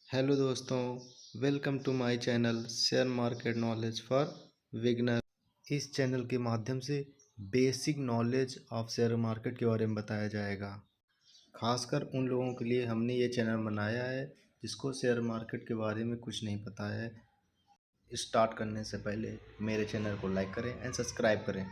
Hello दोस्तों, welcome to my channel share market knowledge for beginner. इस channel के माध्यम से basic knowledge of share market के बारे में बताया जाएगा। खासकर उन लोगों के लिए हमने ये चैनल बनाया है जिसको शेयर मार्केट के बारे में कुछ नहीं पता है। स्टार्ट करने से पहले मेरे चैनल को लाइक करें एंड सब्सक्राइब करें।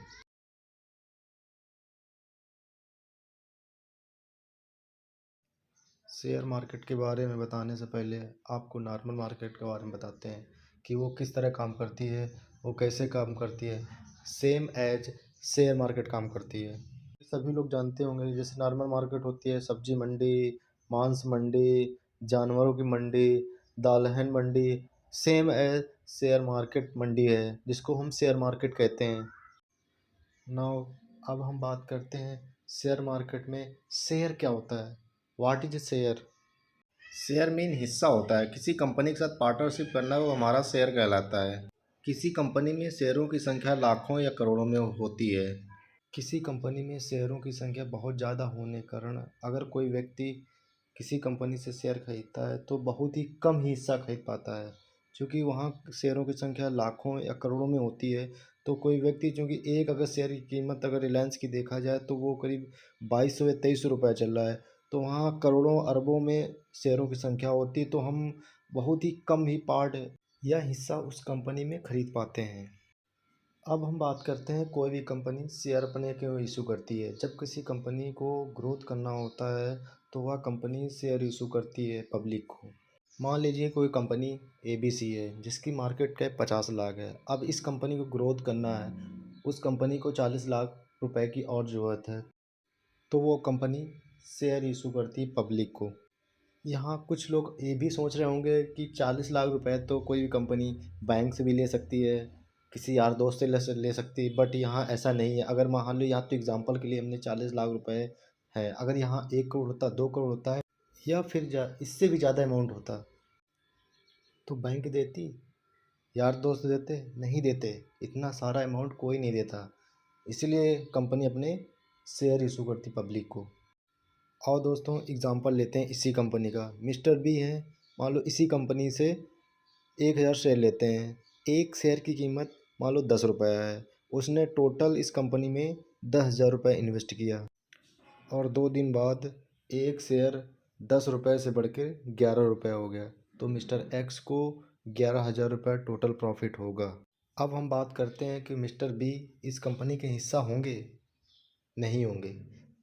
शेयर मार्केट के बारे में बताने से पहले आपको नॉर्मल मार्केट के बारे में बताते हैं कि वो किस तरह काम करती है, वो कैसे काम करती है। सेम एज शेयर मार्केट काम करती है। सभी लोग जानते होंगे जैसे नॉर्मल मार्केट होती है सब्जी मंडी, मांस मंडी, जानवरों की मंडी, दालहन मंडी। सेम एज शेयर मार्केट मंडी है जिसको हम शेयर मार्केट कहते हैं। नाउ अब हम बात करते हैं शेयर मार्केट में शेयर क्या होता है। What is share? Share mean हिस्सा होता है। किसी कंपनी के साथ पार्टनरशिप करना वो हमारा शेयर कहलाता है। किसी कंपनी में शेयरों की संख्या लाखों या करोड़ों में होती है। किसी कंपनी में शेयरों की संख्या बहुत ज़्यादा होने के कारण अगर कोई व्यक्ति किसी कंपनी से शेयर खरीदता है तो बहुत ही कम ही हिस्सा खरीद पाता है। क्योंकि वहाँ शेयरों की संख्या लाखों या करोड़ों में होती है तो कोई व्यक्ति, चूँकि एक अगर शेयर की कीमत अगर रिलायंस की देखा जाए तो वो करीब 2200 या 2300 रुपये चल रहा है, तो वहाँ करोड़ों अरबों में शेयरों की संख्या होती है तो हम बहुत ही कम ही पार्ट या हिस्सा उस कंपनी में खरीद पाते हैं। अब हम बात करते हैं कोई भी कंपनी शेयर अपने क्यों इशू करती है। जब किसी कंपनी को ग्रोथ करना होता है तो वह कंपनी शेयर इशू करती है पब्लिक को। मान लीजिए कोई कंपनी ABC है जिसकी मार्केट कैप 50 लाख है। अब इस कंपनी को ग्रोथ करना है, उस कंपनी को 40 लाख रुपए की और ज़रूरत है, तो वो कंपनी शेयर इशू करती है पब्लिक को। यहाँ कुछ लोग ये भी सोच रहे होंगे कि 40 लाख रुपए तो कोई भी कंपनी बैंक से भी ले सकती है, किसी यार दोस्त से ले सकती है, बट यहाँ ऐसा नहीं है। अगर मान लो यहाँ तो एग्जांपल के लिए हमने 40 लाख रुपए है, अगर यहाँ 1 करोड़ होता, 2 करोड़ होता है या फिर इससे भी ज़्यादा अमाउंट होता तो बैंक देती, यार दोस्त देते? नहीं देते। इतना सारा अमाउंट कोई नहीं देता, इसलिए कंपनी अपने शेयर इशू करती पब्लिक को। और दोस्तों एग्ज़ाम्पल लेते हैं इसी कंपनी का। मिस्टर बी है, मान लो इसी कंपनी से 1000 शेयर लेते हैं। एक शेयर की कीमत मान लो 10 रुपये है। उसने टोटल इस कंपनी में 10,000 रुपये इन्वेस्ट किया और 2 दिन बाद एक शेयर 10 रुपये से बढ़ के 11 रुपये हो गया, तो मिस्टर एक्स को 11,000 रुपये टोटल प्रॉफिट होगा। अब हम बात करते हैं कि मिस्टर बी इस कंपनी के हिस्सा होंगे? नहीं होंगे,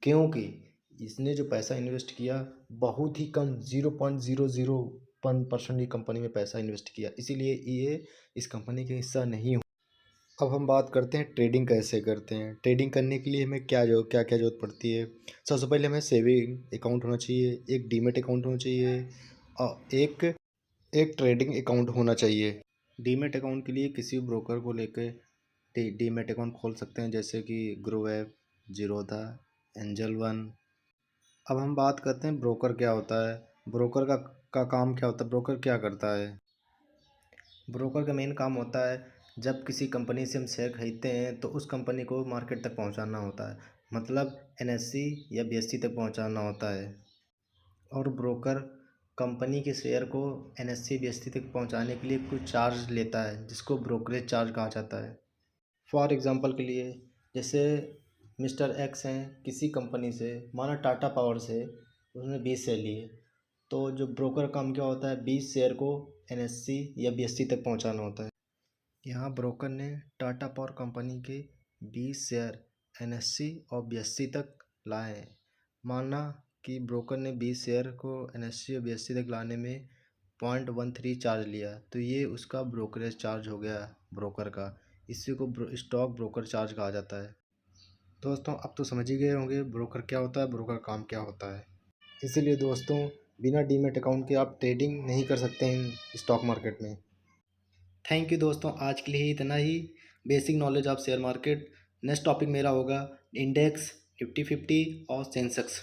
क्योंकि इसने जो पैसा इन्वेस्ट किया बहुत ही कम 0.001% ही कंपनी में पैसा इन्वेस्ट किया, इसीलिए ये इस कंपनी के हिस्सा नहीं हो। अब हम बात करते हैं ट्रेडिंग कैसे करते हैं। ट्रेडिंग करने के लिए हमें क्या क्या ज़रूरत पड़ती है। सबसे पहले हमें सेविंग अकाउंट होना चाहिए, एक डीमेट अकाउंट होना चाहिए और एक एक ट्रेडिंग अकाउंट होना चाहिए। डीमेट अकाउंट के लिए किसी ब्रोकर को लेकर डीमेट अकाउंट खोल सकते हैं, जैसे कि ग्रोवेब, जीरोधा, एंजल वन। अब हम बात करते हैं ब्रोकर क्या होता है। ब्रोकर का काम क्या होता है, ब्रोकर क्या करता है। ब्रोकर का मेन काम होता है जब किसी कंपनी से हम शेयर खरीदते हैं तो उस कंपनी को मार्केट तक पहुंचाना होता है, मतलब NSE या BSE तक पहुंचाना होता है। और ब्रोकर कंपनी के शेयर को NSE BSE तक पहुंचाने के लिए कुछ चार्ज लेता है जिसको ब्रोकरेज चार्ज कहा जाता है। फॉर एग्ज़ाम्पल के लिए, जैसे मिस्टर एक्स हैं किसी कंपनी से, माना टाटा पावर से, उसने 20 शेयर लिए, तो जो ब्रोकर काम क्या होता है 20 शेयर को NSE या BSE तक पहुंचाना होता है। यहाँ ब्रोकर ने टाटा पावर कंपनी के 20 शेयर NSE और BSE तक लाए। माना कि ब्रोकर ने 20 शेयर को NSE और BSE तक लाने में 0.13 चार्ज लिया, तो ये उसका ब्रोकरेज चार्ज हो गया ब्रोकर का। इसी को स्टॉक ब्रोकर चार्ज कहा जाता है। दोस्तों अब तो समझ ही गए होंगे ब्रोकर क्या होता है, ब्रोकर काम क्या होता है। इसीलिए दोस्तों बिना डीमेट अकाउंट के आप ट्रेडिंग नहीं कर सकते हैं स्टॉक मार्केट में। थैंक यू दोस्तों, आज के लिए इतना ही basic knowledge of share market. Next topic मेरा होगा इंडेक्स, निफ्टी 50 और सेंसेक्स।